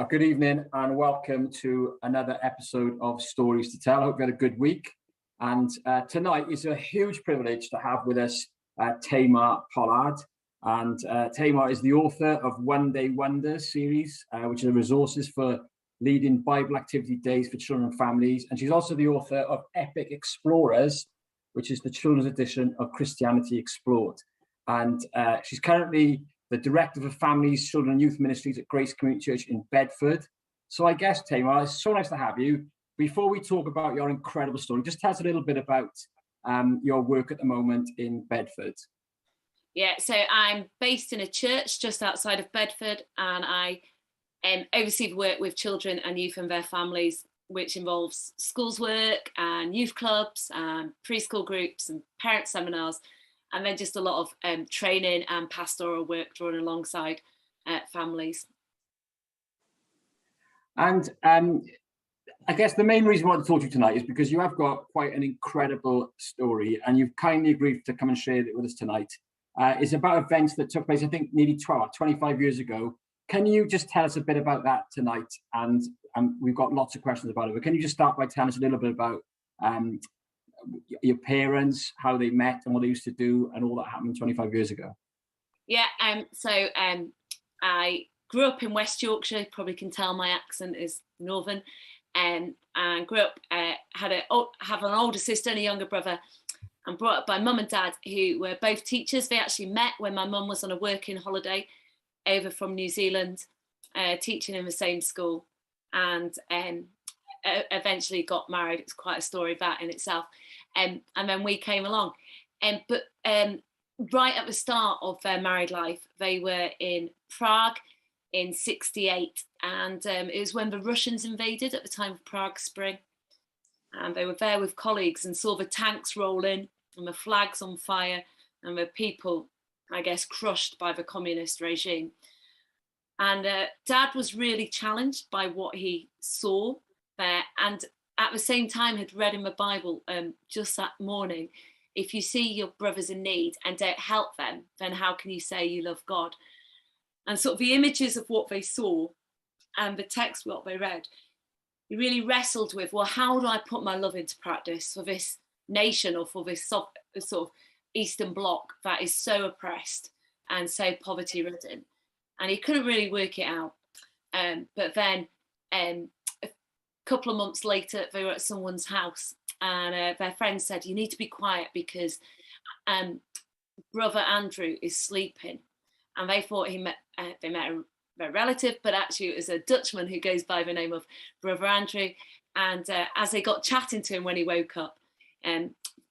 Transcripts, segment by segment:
Good evening and welcome to another episode of Stories to Tell. I hope you had a good week. And tonight is a huge privilege to have with us Tamar Pollard. And Tamar is the author of One Day Wonders series, which are resources for leading Bible activity days for children and families. And she's also the author of Epic Explorers, which is the children's edition of Christianity Explored. And she's currently the director for families, children and youth ministries at Grace Community Church in Bedford. So I guess, Tamar, it's so nice to have you. Before we talk about your incredible story, just tell us a little bit about your work at the moment in Bedford. Yeah, so I'm based in a church just outside of Bedford, and I oversee the work with children and youth and their families, which involves schools work and youth clubs and preschool groups and parent seminars, and then just a lot of training and pastoral work drawn alongside families. And I guess the main reason I want to talk to you tonight is because you have got quite an incredible story, and you've kindly agreed to come and share it with us tonight. It's about events that took place, I think, nearly 25 years ago. Can you just tell us a bit about that tonight? And we've got lots of questions about it, but can you just start by telling us a little bit about your parents, how they met and what they used to do and all that happened 25 years ago? Yeah, so I grew up in West Yorkshire. You probably can tell my accent is northern, and grew up, have an older sister and a younger brother, and brought up by mum and dad, who were both teachers. They actually met when my mum was on a working holiday over from New Zealand, teaching in the same school, and eventually got married. It's quite a story that in itself. And then we came along. But right at the start of their married life, they were in Prague in '68. And it was when the Russians invaded at the time of Prague Spring. And they were there with colleagues and saw the tanks roll in and the flags on fire and the people, I guess, crushed by the communist regime. And Dad was really challenged by what he saw there, and at the same time had read in the Bible just that morning, if you see your brothers in need and don't help them, then how can you say you love God? And sort of the images of what they saw and the text what they read, he really wrestled with, well, how do I put my love into practice for this nation or for this sort of Eastern Bloc that is so oppressed and so poverty ridden? And he couldn't really work it out. But then a couple of months later, they were at someone's house, and their friend said, you need to be quiet because brother Andrew is sleeping. And they thought they met a relative, but actually it was a Dutchman who goes by the name of Brother Andrew. And as they got chatting to him when he woke up,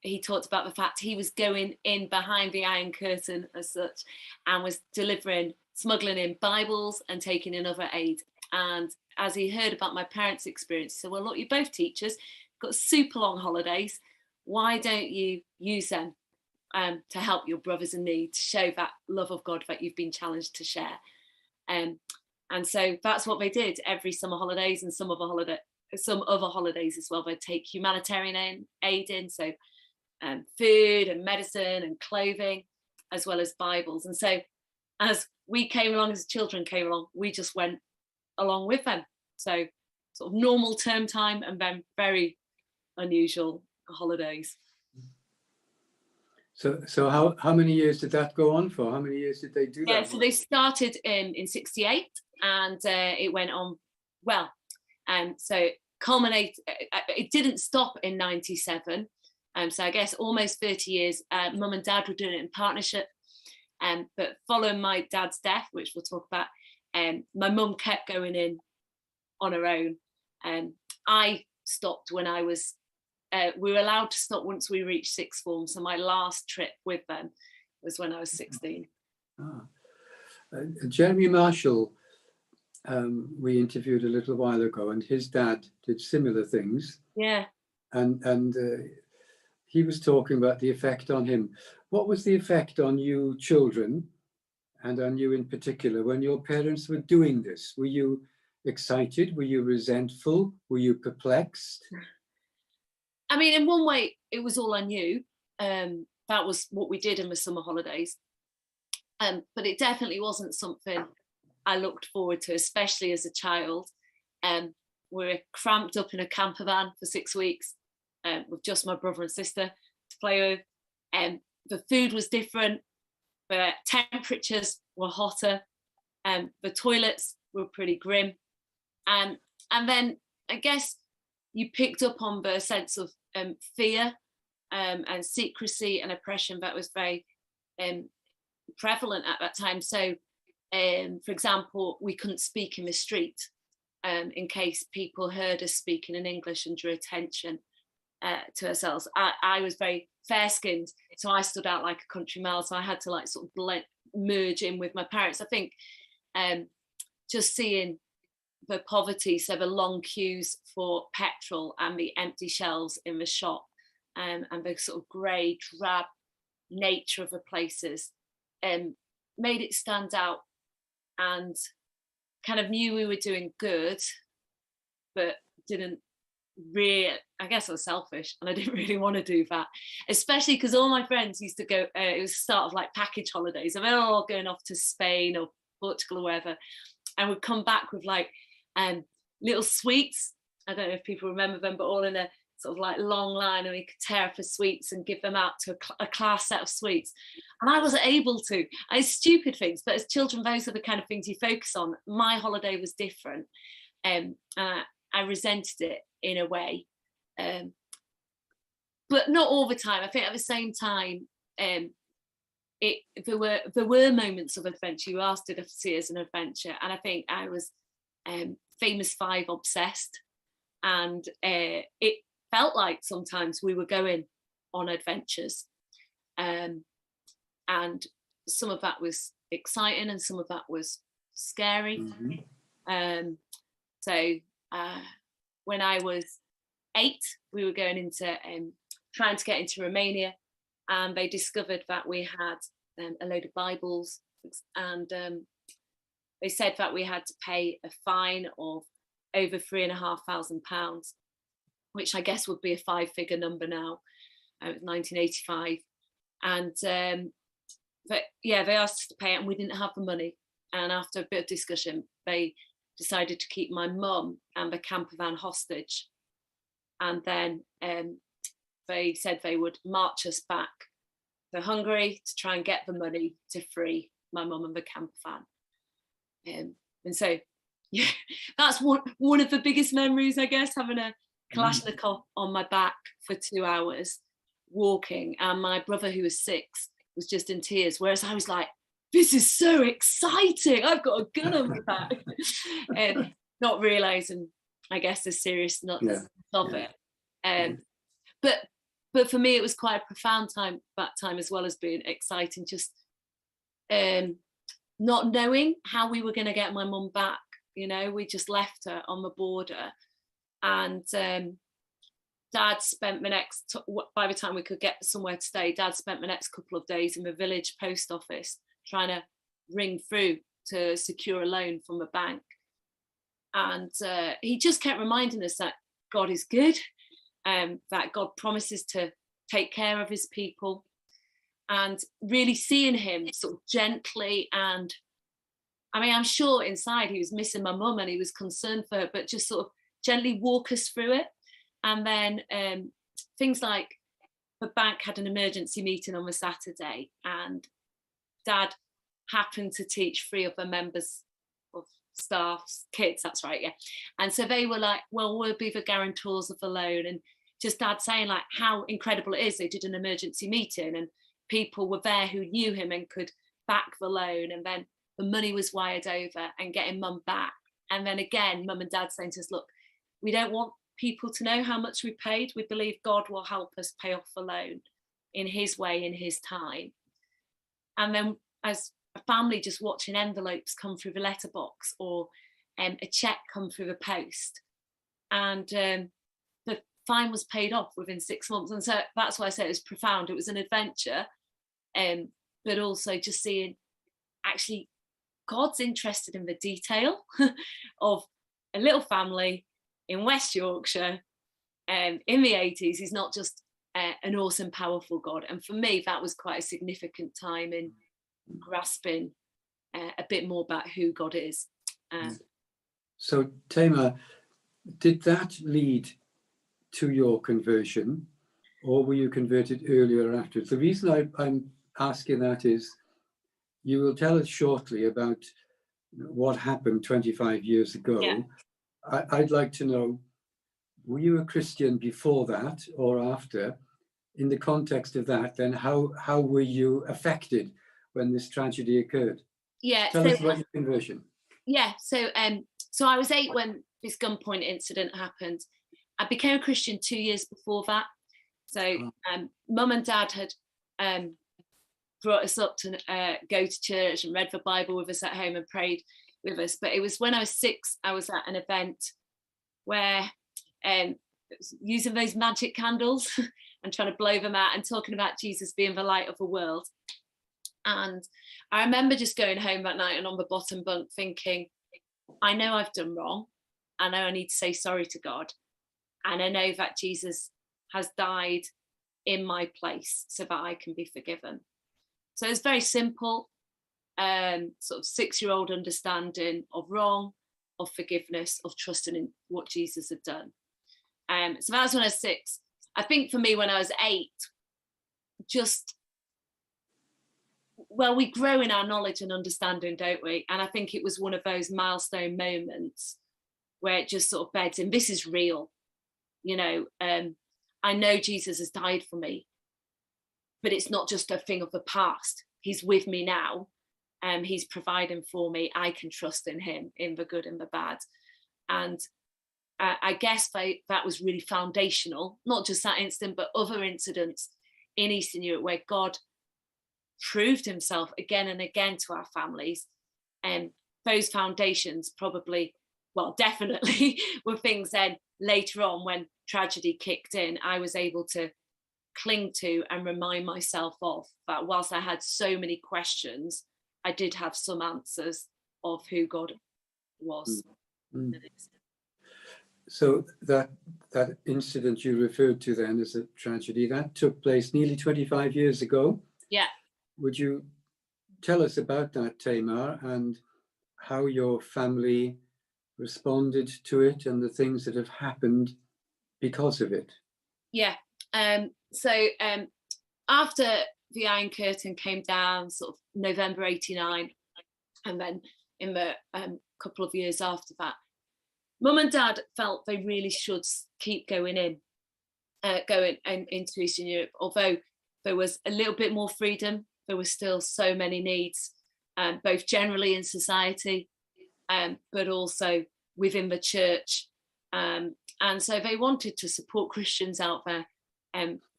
he talked about the fact he was going in behind the Iron Curtain as such, and was smuggling in Bibles and taking in other aid. And as he heard about my parents' experience, he said, well, look, you're both teachers, got super long holidays. Why don't you use them to help your brothers in need, to show that love of God that you've been challenged to share? And so that's what they did every summer holidays, and some other holidays as well. They'd take humanitarian aid in, so food and medicine and clothing, as well as Bibles. And so as we came along, as children came along, we just went along with them. So sort of normal term time and then very unusual holidays. So how many years did that go on for? How many years did they do that? Yeah, so they started in '68, and it went on well. So it didn't stop in '97. So I guess almost 30 years. Mum and Dad were doing it in partnership. But following my dad's death, which we'll talk about, my mum kept going in on her own. I stopped when I was, we were allowed to stop once we reached sixth form. So my last trip with them was when I was 16. Jeremy Marshall, we interviewed a little while ago, and his dad did similar things. Yeah. And he was talking about the effect on him. What was the effect on you children, and on you in particular, when your parents were doing this? Were you excited? Were you resentful? Were you perplexed? I mean, in one way, it was all I knew. That was what we did in the summer holidays. But it definitely wasn't something I looked forward to, especially as a child. We were cramped up in a camper van for 6 weeks with just my brother and sister to play with. The food was different, the temperatures were hotter, the toilets were pretty grim. And then I guess you picked up on the sense of fear and secrecy and oppression that was very prevalent at that time. So, for example, we couldn't speak in the street in case people heard us speaking in English and drew attention to ourselves. I was very fair-skinned, so I stood out like a country mile, so I had to like sort of merge in with my parents. I think just seeing the poverty, so the long queues for petrol and the empty shelves in the shop, and the sort of grey, drab nature of the places made it stand out, and kind of knew we were doing good, but didn't really, I guess I was selfish and I didn't really want to do that, especially because all my friends used to go, it was the start of like package holidays, and they're all going off to Spain or Portugal or wherever, and would come back with like little sweets. I don't know if people remember them, but all in a sort of like long line, and we could tear up the sweets and give them out to a class set of sweets. And I wasn't able to. Stupid things, but as children, those are the kind of things you focus on. My holiday was different, and I resented it in a way, but not all the time. I think at the same time, there were moments of adventure. You asked it to see as an adventure, and I think I was Famous Five obsessed, and it felt like sometimes we were going on adventures, and some of that was exciting and some of that was scary. So when I was 8, we were going into trying to get into Romania, and they discovered that we had a load of Bibles, and they said that we had to pay a fine of over £3,500, which I guess would be a 5-figure number now. It was 1985, and but yeah, they asked us to pay it, and we didn't have the money. And after a bit of discussion, they decided to keep my mum and the camper van hostage, and then they said they would march us back to Hungary to try and get the money to free my mum and the camper van. And so, yeah, that's one of the biggest memories, I guess, having a Kalashnikov on my back for 2 hours walking, and my brother, who was 6, was just in tears, whereas I was like, this is so exciting, I've got a gun on my back. And not realizing, I guess, the seriousness of it. But for me, it was quite a profound time, that time, as well as being exciting, just not knowing how we were going to get my mum back. You know, we just left her on the border, and Dad spent the next, by the time we could get somewhere to stay, Dad spent the next couple of days in the village post office trying to ring through to secure a loan from the bank. And he just kept reminding us that God is good, that God promises to take care of his people, and really seeing him sort of gently, and I mean, I'm sure inside he was missing my mum and he was concerned for her, but just sort of gently walk us through it. And then things like the bank had an emergency meeting on the Saturday, and Dad happened to teach 3 of the members of staff's kids, that's right, yeah. And so they were like, well, we'll be the guarantors of the loan. And just Dad saying like how incredible it is. They did an emergency meeting and people were there who knew him and could back the loan. And then the money was wired over and getting Mum back. And then again, Mum and Dad saying to us, look, we don't want people to know how much we paid. We believe God will help us pay off the loan in his way, in his time. And then as a family, just watching envelopes come through the letterbox, or a check come through the post, and the fine was paid off within 6 months. And so that's why I say it was profound. It was an adventure, but also just seeing actually God's interested in the detail of a little family in West Yorkshire in the 80s. He's not just an awesome, powerful God. And for me, that was quite a significant time in grasping a bit more about who God is. So Tamar, did that lead to your conversion, or were you converted earlier or afterwards? The reason I'm asking that is you will tell us shortly about what happened 25 years ago. Yeah. I'd like to know, were you a Christian before that or after? In the context of that, then how were you affected when this tragedy occurred? Yeah. Tell us about your conversion. Yeah. So I was 8 when this gunpoint incident happened. I became a Christian 2 years before that. So Mum and Dad had brought us up to go to church and read the Bible with us at home and prayed with us. But it was when I was 6, I was at an event where using those magic candles and trying to blow them out and talking about Jesus being the light of the world. And I remember just going home that night and on the bottom bunk thinking, I know I've done wrong. I know I need to say sorry to God. And I know that Jesus has died in my place so that I can be forgiven. So it's very simple, sort of 6-year-old understanding of wrong, of forgiveness, of trusting in what Jesus had done. So that was when I was 6. I think for me, when I was 8, we grow in our knowledge and understanding, don't we? And I think it was one of those milestone moments where it just sort of beds in, this is real. I know Jesus has died for me, but it's not just a thing of the past. He's with me now. He's providing for me. I can trust in him, in the good and the bad. And I guess that was really foundational, not just that incident, but other incidents in Eastern Europe where God proved himself again and again to our families. And those foundations definitely were things then later on when tragedy kicked in, I was able to cling to and remind myself of that whilst I had so many questions, I did have some answers of who God was. Mm. So that incident you referred to then as a tragedy, that took place nearly 25 years ago. Yeah. Would you tell us about that, Tamar, and how your family responded to it and the things that have happened because of it? Yeah. So after the Iron Curtain came down, sort of November 89, and then in the couple of years after that, Mum and Dad felt they really should keep going into Eastern Europe. Although there was a little bit more freedom, there were still so many needs, both generally in society, but also within the church. And so they wanted to support Christians out there,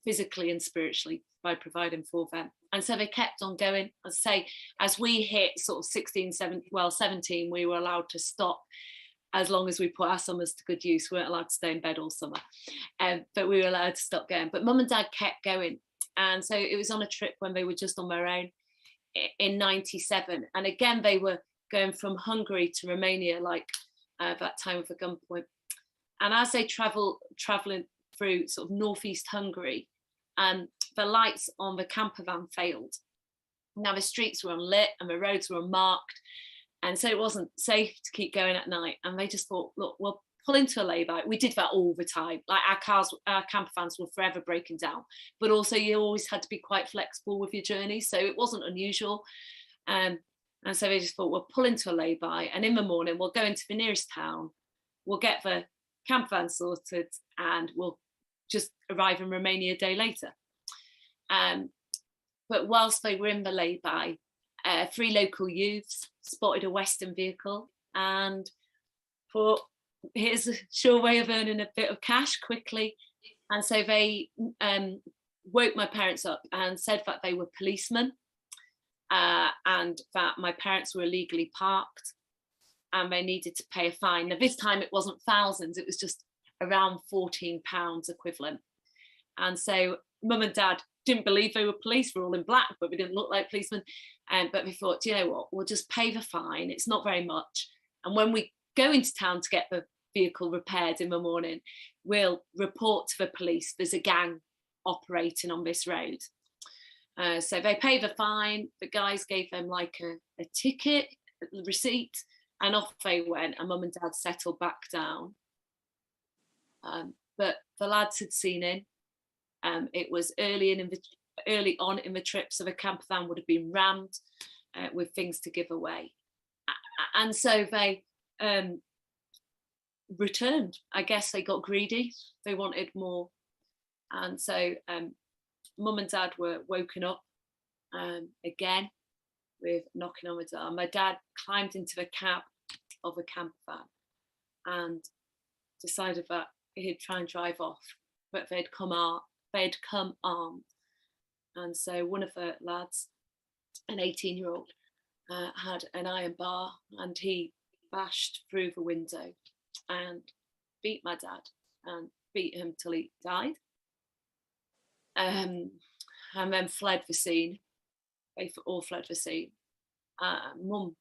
physically and spiritually, by providing for them. And so they kept on going. As I say, as we hit sort of 17, we were allowed to stop as long as we put our summers to good use. We weren't allowed to stay in bed all summer, but we were allowed to stop going. But Mum and Dad kept going. And so it was on a trip when they were just on their own in 97. And again, they were going from Hungary to Romania, like that time of the gunpoint. And as they traveling through sort of northeast Hungary, the lights on the camper van failed. Now the streets were unlit and the roads were unmarked. And so it wasn't safe to keep going at night. And they just thought, look, we'll pull into a lay-by. We did that all the time. Like our camper vans were forever breaking down. But also you always had to be quite flexible with your journey. So it wasn't unusual. And so they just thought, we'll pull into a lay-by. And in the morning, we'll go into the nearest town. We'll get the camper van sorted and we'll just arrive in Romania a day later. But whilst they were in the lay-by, 3 local youths spotted a Western vehicle and thought, here's a sure way of earning a bit of cash quickly. And so they woke my parents up and said that they were policemen and that my parents were illegally parked and they needed to pay a fine. Now this time it wasn't thousands, it was just around £14 equivalent. And so Mum and Dad didn't believe they were police. We're all in black, but we didn't look like policemen. But we thought, do you know what? We'll just pay the fine. It's not very much. And when we go into town to get the vehicle repaired in the morning, we'll report to the police there's a gang operating on this road. So they paid the fine. The guys gave them like a a ticket, a receipt, and off they went, and mum and dad settled back down. But the lads had seen in. It was early on in the trip, so the camper van would have been rammed with things to give away. And so they returned. I guess they got greedy. They wanted more. And so mum and dad were woken up again with knocking on the door. My dad climbed into the cab of a camper van and decided that he'd try and drive off, but they'd come armed. And so one of the lads, an 18-year-old, had an iron bar, and he bashed through the window and beat my dad and beat him till he died. And then fled the scene. They all fled the scene. Mum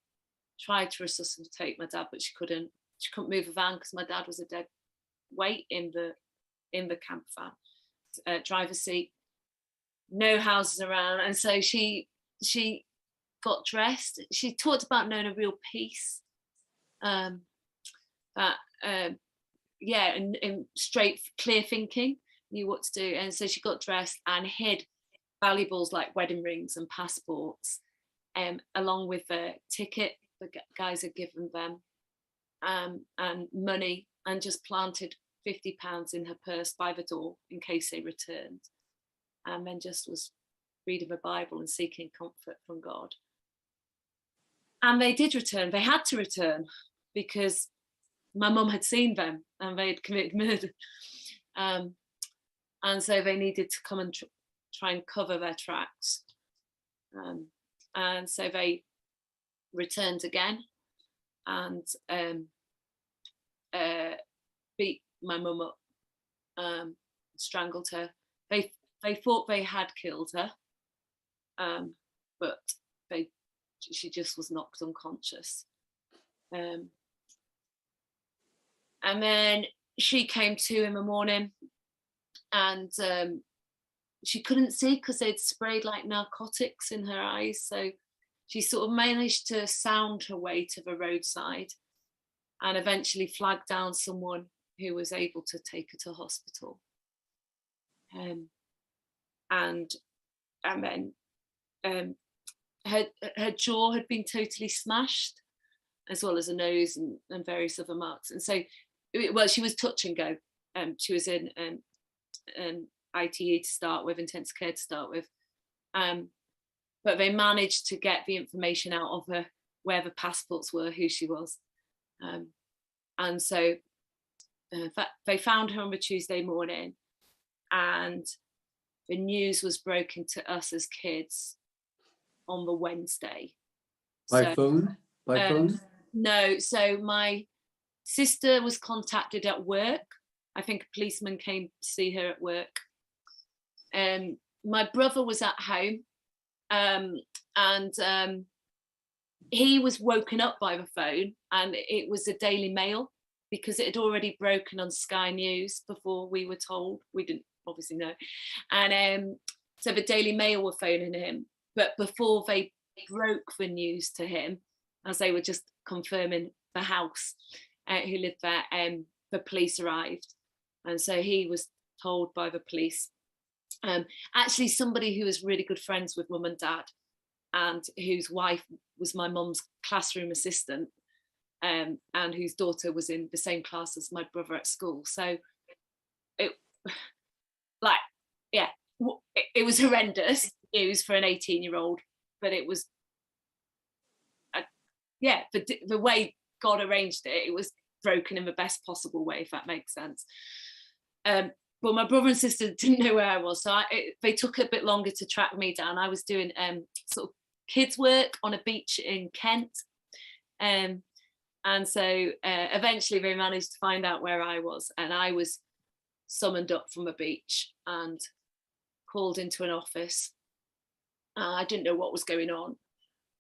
tried to resuscitate my dad, but she couldn't. She couldn't move the van because my dad was a dead weight in the camper van, driver's seat, no houses around. And so she got dressed. She talked about knowing a real peace, and straight, clear thinking, knew what to do. And so she got dressed and hid valuables like wedding rings and passports, along with the ticket the guys had given them, and money, and just planted £50 in her purse by the door in case they returned, and then just was reading the Bible and seeking comfort from God. And they did return. They had to return because my mum had seen them and they had committed murder. And so they needed to come and try and cover their tracks. And so they returned again and beat my mum up, strangled her. They thought they had killed her, but she just was knocked unconscious. And then she came to in the morning, and she couldn't see because they'd sprayed like narcotics in her eyes. So she sort of managed to sound her way to the roadside and eventually flagged down someone who was able to take her to hospital. And then her jaw had been totally smashed, as well as a nose and various other marks. And so, well, she was touch and go. She was in ITE to start with, intensive care to start with. But they managed to get the information out of her, where the passports were, who she was. And so they found her on the Tuesday morning, and the news was broken to us as kids on the Wednesday. By phone? By phone? No, so my sister was contacted at work. I think a policeman came to see her at work. My brother was at home, and he was woken up by the phone, and it was the Daily Mail, because it had already broken on Sky News before we were told. We didn't obviously know. And so the Daily Mail were phoning him, but before they broke the news to him, as they were just confirming the house who lived there, the police arrived. And so he was told by the police, actually somebody who was really good friends with mum and dad, and whose wife was my mum's classroom assistant, and whose daughter was in the same class as my brother at school. So it was horrendous news for an 18-year-old, but it was, the way God arranged it, it was broken in the best possible way, if that makes sense. But my brother and sister didn't know where I was, so they took a bit longer to track me down. I was doing sort of kids work on a beach in Kent, and so eventually they managed to find out where I was, and I was summoned up from a beach and called into an office. I didn't know what was going on.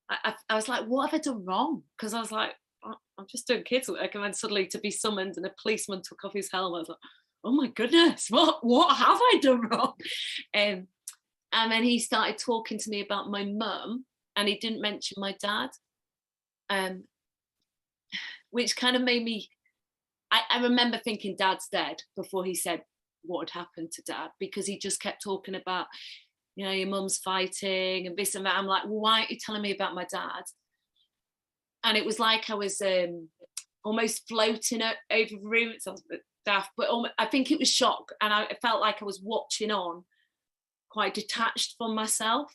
I was like, what have I done wrong? Because I was like, I'm just doing kids work, and then suddenly to be summoned and a policeman took off his helmet, I was like, oh my goodness, what have I done wrong? And then he started talking to me about my mum, and he didn't mention my dad. which kind of made me, I remember thinking Dad's dead before he said what had happened to Dad, because he just kept talking about, you know, your mum's fighting and this and that. I'm like, well, why aren't you telling me about my dad? And it was like I was almost floating over the room. It sounds a bit daft, but I think it was shock. And I felt like I was watching on, quite detached from myself,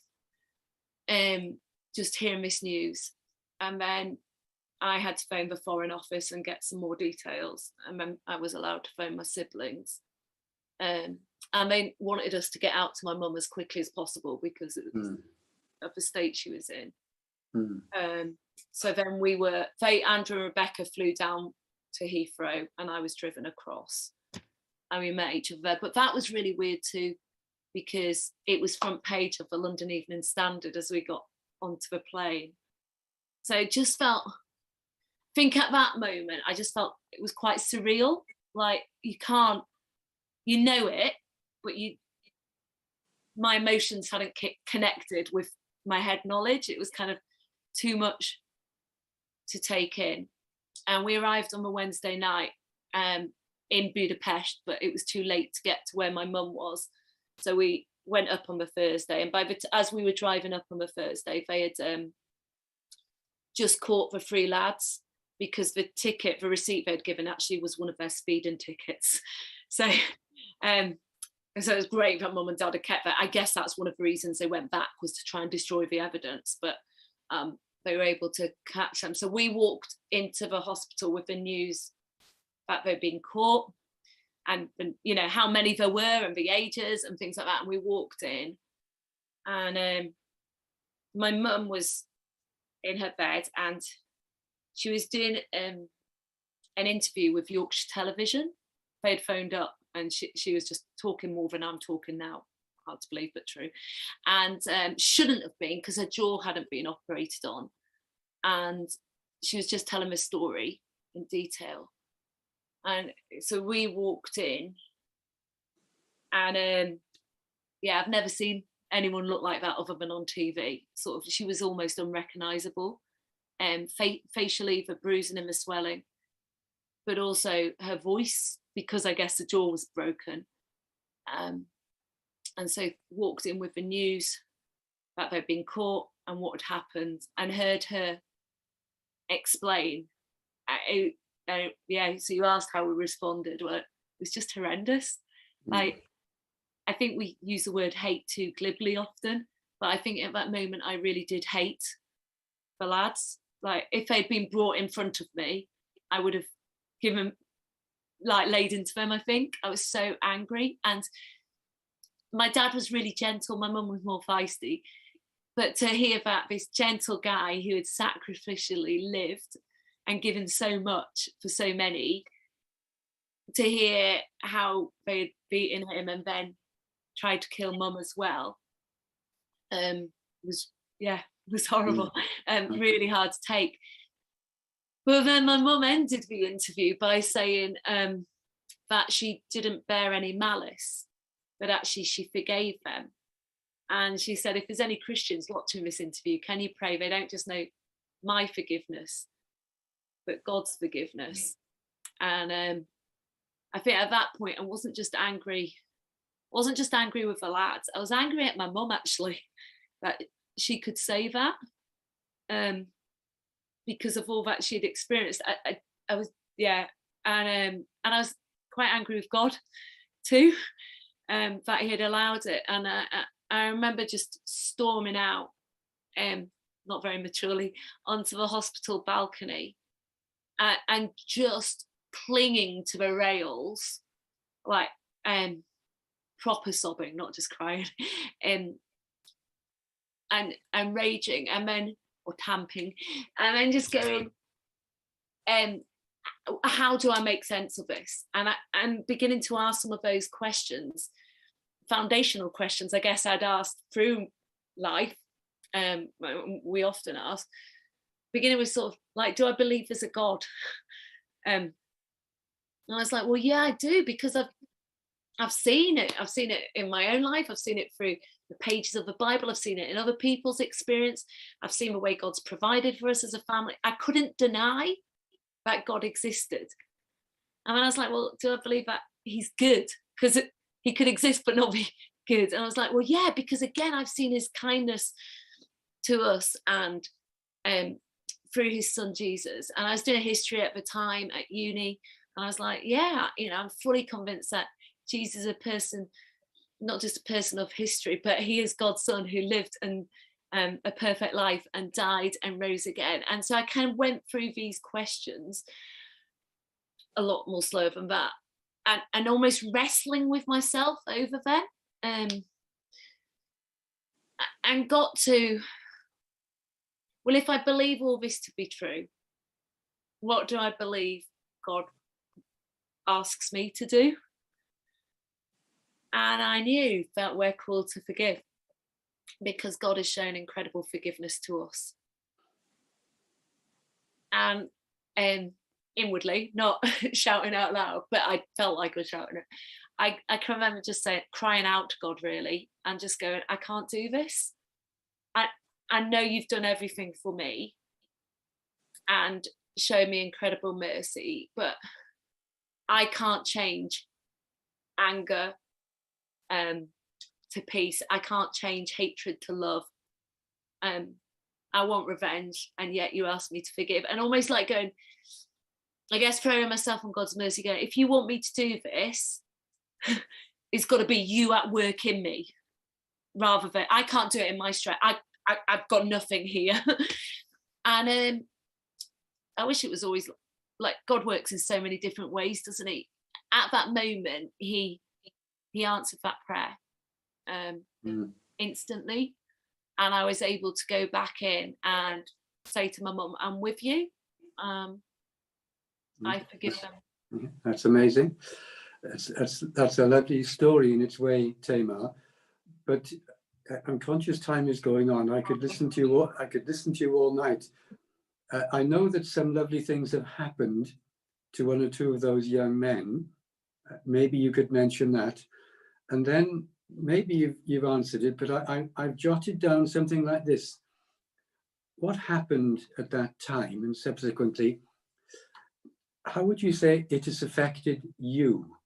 just hearing this news. And then I had to phone the Foreign Office and get some more details. And then I was allowed to phone my siblings. And they wanted us to get out to my mum as quickly as possible because it was of the state she was in. So then Andrew and Rebecca flew down to Heathrow and I was driven across. And we met each other. But that was really weird too, because it was front page of the London Evening Standard as we got onto the plane. So it just felt, I think at that moment, I just felt it was quite surreal. Like you know it, but my emotions hadn't connected with my head knowledge. It was kind of too much to take in. And we arrived on the Wednesday night in Budapest, but it was too late to get to where my mum was. So we went up on the Thursday, and as we were driving up on the Thursday, they had just caught the three lads, because the receipt they'd given actually was one of their speeding tickets. So so it was great that Mum and Dad had kept that. I guess that's one of the reasons they went back, was to try and destroy the evidence, but they were able to catch them. So we walked into the hospital with the news that they'd been caught, and you know how many there were and the ages and things like that. And we walked in, and my mum was in her bed, and she was doing an interview with Yorkshire Television. They'd phoned up, and she was just talking more than I'm talking now. Hard to believe, but true. And shouldn't have been, because her jaw hadn't been operated on. And she was just telling the story in detail. And so we walked in, and I've never seen anyone look like that other than on TV. Sort of, she was almost unrecognisable. Facially, the bruising and the swelling, but also her voice, because I guess the jaw was broken. And so walked in with the news that they'd been caught and what had happened, and heard her explain. So you asked how we responded. Well, it was just horrendous. Like, I think we use the word hate too glibly often, but I think at that moment I really did hate the lads. Like, if they'd been brought in front of me, I would have laid into them. I think I was so angry. And my dad was really gentle, my mum was more feisty, but to hear that this gentle guy who had sacrificially lived and given so much for so many, to hear how they had beaten him and then tried to kill mum as well, was horrible and really hard to take. But then my mum ended the interview by saying that she didn't bear any malice, but actually she forgave them. And she said, if there's any Christians watching this interview, can you pray they don't just know my forgiveness, but God's forgiveness? And I think at that point I wasn't just angry with the lads, I was angry at my mum, actually, that she could say that, because of all that she'd experienced. I was, and I was quite angry with God too, that he had allowed it. And I remember just storming out, not very maturely, onto the hospital balcony, and just clinging to the rails, like proper sobbing, not just crying, and raging, and then, or tamping, and then just going, how do I make sense of this? And I'm beginning to ask some of those questions, foundational questions I guess I'd asked through life, we often ask, beginning with sort of like, do I believe there's a God? And I was like, well, yeah, I do, because I've seen it. I've seen it in my own life. I've seen it through the pages of the Bible. I've seen it in other people's experience. I've seen the way God's provided for us as a family. I couldn't deny that God existed. And I was like, well, do I believe that he's good? Because he could exist but not be good. And I was like, well, yeah, because again, I've seen his kindness to us and through his son Jesus. And I was doing history at the time at uni, and I was like, yeah, I'm fully convinced that Jesus is a person, not just a person of history, but he is God's son who lived and a perfect life and died and rose again. And so I kind of went through these questions a lot more slower than that, and almost wrestling with myself over them, and got to, well, if I believe all this to be true, what do I believe God asks me to do? And I knew that we're called to forgive, because God has shown incredible forgiveness to us. And inwardly, not shouting out loud, but I felt like I was shouting it. I can remember just crying out to God, really, and just going, I can't do this. I know you've done everything for me and shown me incredible mercy, but I can't change anger to peace. I can't change hatred to love. I want revenge, and yet you ask me to forgive. And almost like going, I guess, throwing myself on God's mercy, going, if you want me to do this, it's got to be you at work in me, rather than I can't do it in my strength. I've got nothing here. And I wish it was always like God works in so many different ways, doesn't he? At that moment, he answered that prayer instantly, and I was able to go back in and say to my mum, I'm with you. I forgive them. That's amazing. That's a lovely story in its way, Tamar. But I'm conscious time is going on. I could listen to you all night. I know that some lovely things have happened to one or two of those young men. Maybe you could mention that. And then maybe you've answered it, but I've jotted down something like this. What happened at that time and subsequently, how would you say it has affected you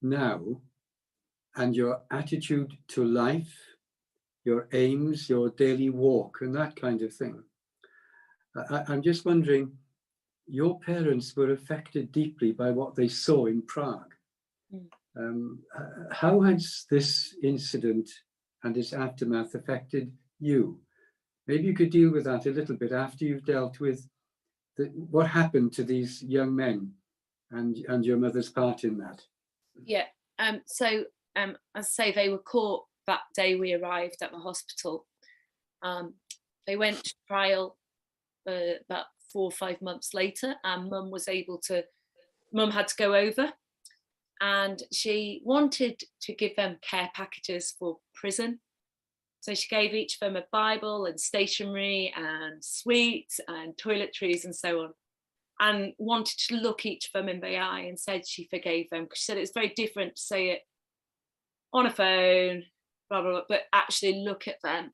now and your attitude to life, your aims, your daily walk, and that kind of thing? I'm just wondering, your parents were affected deeply by what they saw in Prague. How has this incident and its aftermath affected you? Maybe you could deal with that a little bit after you've dealt with what happened to these young men and your mother's part in that. Yeah. So as I say, they were caught that day we arrived at the hospital. They went to trial about 4 or 5 months later, and Mum had to go over, and she wanted to give them care packages for prison. So she gave each of them a Bible and stationery and sweets and toiletries and so on, and wanted to look each of them in the eye and said she forgave them, because she said it's very different to say it on a phone, blah, blah, blah, but actually look at them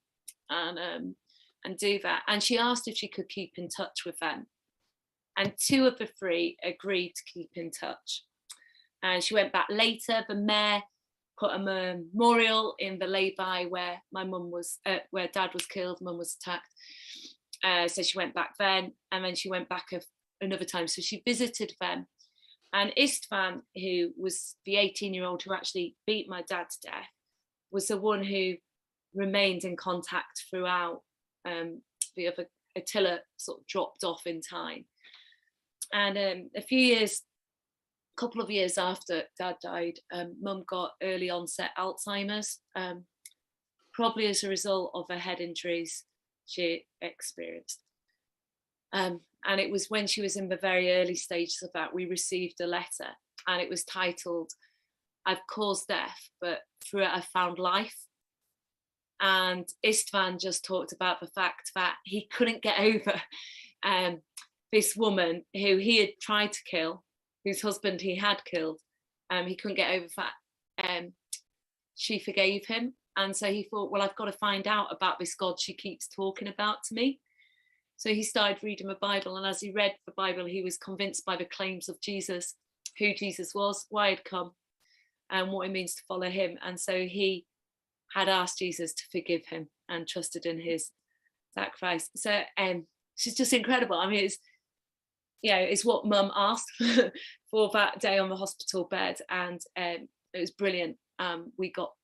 and do that. And she asked if she could keep in touch with them. And 2 of the 3 agreed to keep in touch. And she went back later. The mayor put a memorial in the lay-by where my mum was, where Dad was killed, Mum was attacked. So she went back then, and then she went back another time. So she visited them. And Istvan, who was the 18-year-old who actually beat my dad to death, was the one who remained in contact throughout. The other, Attila, sort of dropped off in time. And a couple of years after Dad died, Mum got early onset Alzheimer's, probably as a result of the head injuries she experienced. And it was when she was in the very early stages of that, we received a letter, and it was titled, I've caused death, but through it I found life. And Istvan just talked about the fact that he couldn't get over this woman who he had tried to kill, whose husband he had killed. He couldn't get over that she forgave him. And so he thought, well, I've got to find out about this God she keeps talking about to me. So he started reading the Bible, and as he read the Bible, he was convinced by the claims of Jesus, who Jesus was, why he'd come, and what it means to follow him. And so he had asked Jesus to forgive him and trusted in his sacrifice. So it's just incredible. I mean, it's what Mum asked for that day on the hospital bed, and it was brilliant. We got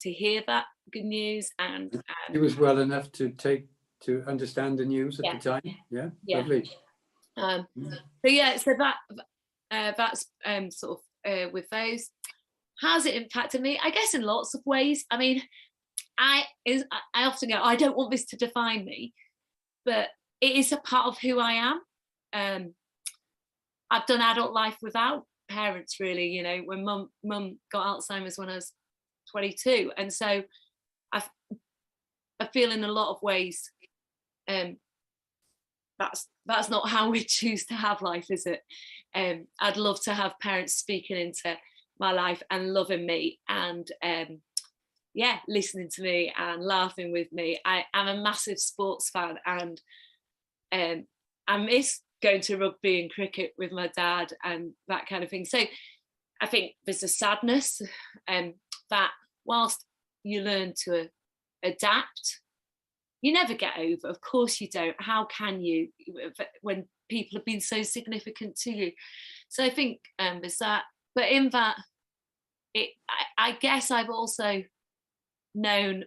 to hear that good news, and he was well enough to understand the news at the time. Yeah. Lovely. So that's sort of with those. How's it impacted me? I guess in lots of ways. I mean, I often go, I don't want this to define me, but it is a part of who I am. I've done adult life without parents, really. You know, when mum got Alzheimer's when I was 22, and so I feel in a lot of ways that's not how we choose to have life, is it? I'd love to have parents speaking into my life and loving me and listening to me and laughing with me. I'm a massive sports fan, and I miss going to rugby and cricket with my dad and that kind of thing. So I think there's a sadness that whilst you learn to adapt, you never get over. Of course you don't. How can you, when people have been so significant to you? So I think there's that. But in that, I guess I've also known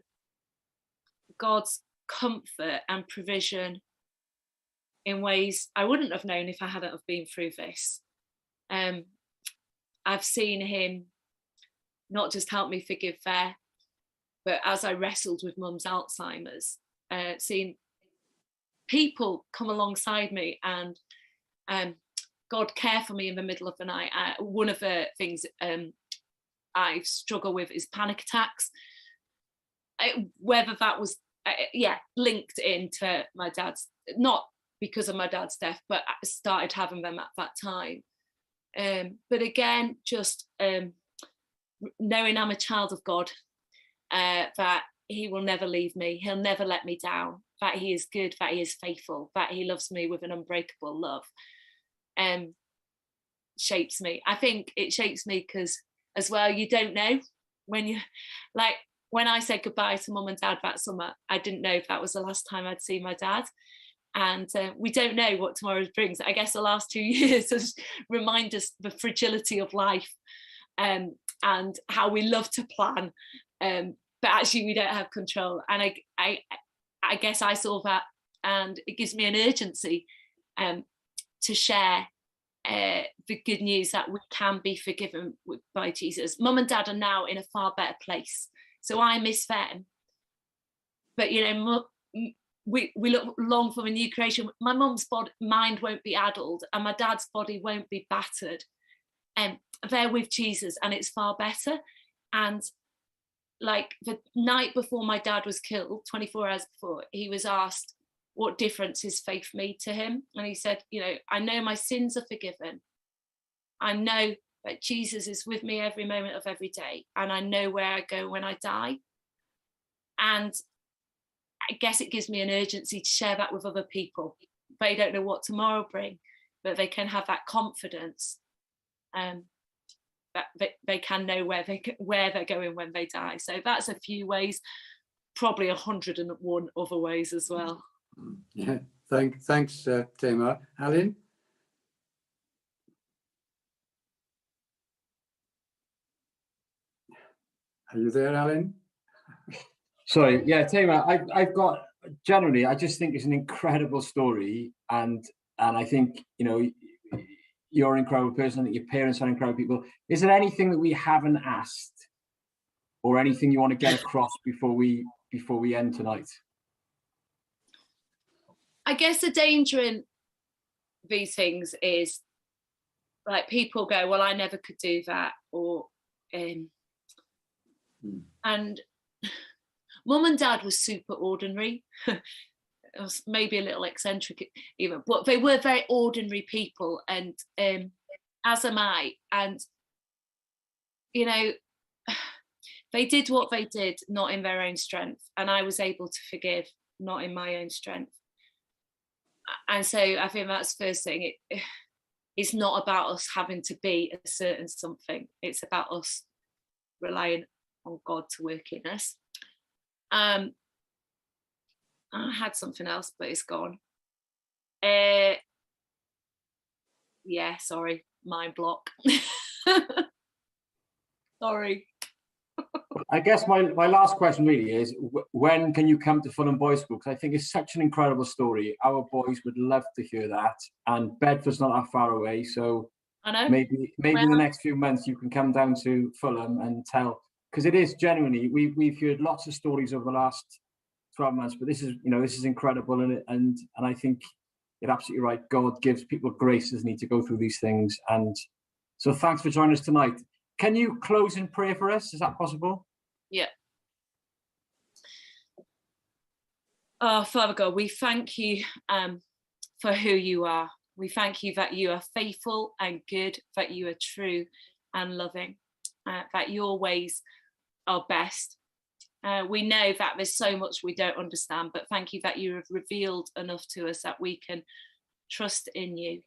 God's comfort and provision in ways I wouldn't have known if I hadn't have been through this. I've seen him not just help me forgive there, but as I wrestled with Mum's Alzheimer's, seeing people come alongside me and God care for me in the middle of the night. One of the things I struggle with is panic attacks. Whether that was linked into my dad's, not because of my dad's death, but I started having them at that time. But again, just knowing I'm a child of God, that he will never leave me, he'll never let me down, that he is good, that he is faithful, that he loves me with an unbreakable love, shapes me. I think it shapes me because as well, you don't know when I said goodbye to Mum and Dad that summer, I didn't know if that was the last time I'd see my dad. And we don't know what tomorrow brings. I guess the last 2 years has reminded us the fragility of life, and how we love to plan, but actually we don't have control. And I guess I saw that, and it gives me an urgency to share the good news that we can be forgiven by Jesus. Mum and Dad are now in a far better place, so I miss them. But you know, we long for a new creation. My mum's mind won't be addled, and my dad's body won't be battered. They're with Jesus, and it's far better. And like the night before my dad was killed, 24 hours before, he was asked what difference his faith made to him. And he said, you know, I know my sins are forgiven. I know that Jesus is with me every moment of every day. And I know where I go when I die. And I guess it gives me an urgency to share that with other people. They don't know what tomorrow brings, but they can have that confidence that they can know where they're going when they die. So that's a few ways, probably 101 other ways as well. Yeah, thanks, Tamar. Alan? Are you there, Alan? Sorry, yeah, Tamar, I've got, generally, I just think it's an incredible story, and I think, you know, you're an incredible person, I think your parents are incredible people. Is there anything that we haven't asked, or anything you want to get across before we end tonight? I guess the danger in these things is, like, people go, well, I never could do that, or and Mum and Dad was super ordinary. It was maybe a little eccentric even, but they were very ordinary people, and as am I. And you know, They did what they did, not in their own strength. And I was able to forgive, not in my own strength. And so I think that's the first thing. It's not about us having to be a certain something. It's about us relying on God to work in us. I had something else, but it's gone. Yeah, sorry, mind block. Sorry. I guess my last question really is, when can you come to Fulham Boys School? Because I think it's such an incredible story. Our boys would love to hear that. And Bedford's not that far away. So I know. maybe in the next few months you can come down to Fulham and tell, because it is genuinely, we've heard lots of stories over the last 12 months, but this is incredible. And I think you're absolutely right. God gives people grace as need to go through these things. And so thanks for joining us tonight. Can you close in prayer for us? Is that possible? Yeah. Oh, Father God, we thank you for who you are. We thank you that you are faithful and good, that you are true and loving, that your ways are best. We know that there's so much we don't understand, but thank you that you have revealed enough to us that we can trust in you.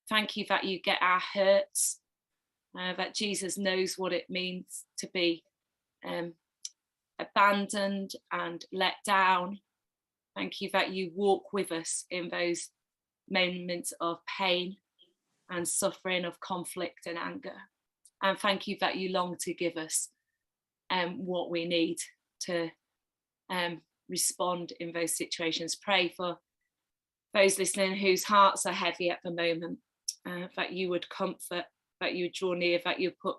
Thank you that you get our hurts, that Jesus knows what it means to be abandoned and let down. Thank you that you walk with us in those moments of pain and suffering, of conflict and anger. And thank you that you long to give us what we need to respond in those situations. Pray for those listening whose hearts are heavy at the moment, that you would comfort, that you would draw near, that you put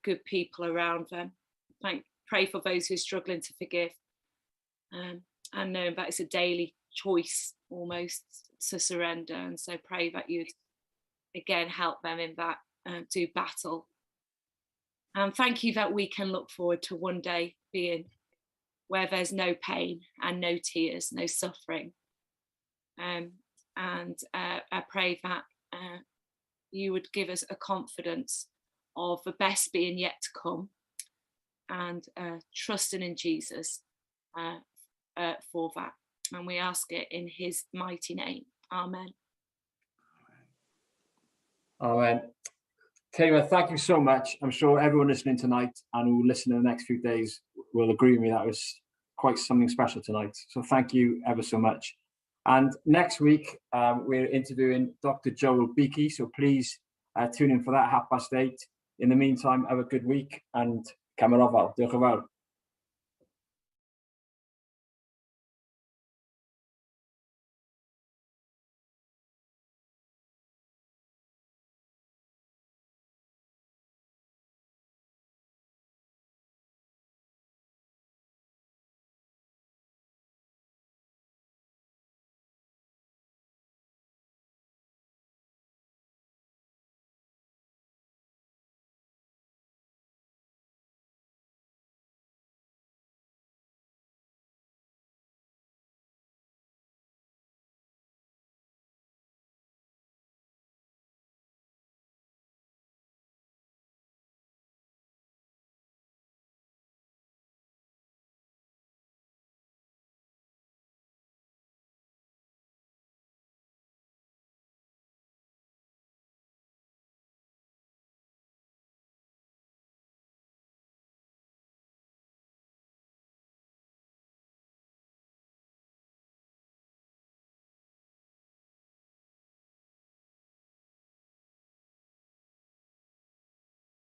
good people around them. Pray for those who are struggling to forgive, and knowing that it's a daily choice almost to surrender. And so pray that you'd again help them in that, do battle. And thank you that we can look forward to one day being where there's no pain and no tears, no suffering. And I pray that you would give us a confidence of the best being yet to come, and trusting in Jesus for that. And we ask it in his mighty name. Amen. Amen. Tamar, thank you so much. I'm sure everyone listening tonight and who will listen in the next few days will agree with me that was quite something special tonight. So thank you ever so much. And next week, we're interviewing Dr. Joel Beakey. So please tune in for that 8:30. In the meantime, have a good week and Cameron Diolch yn fawr.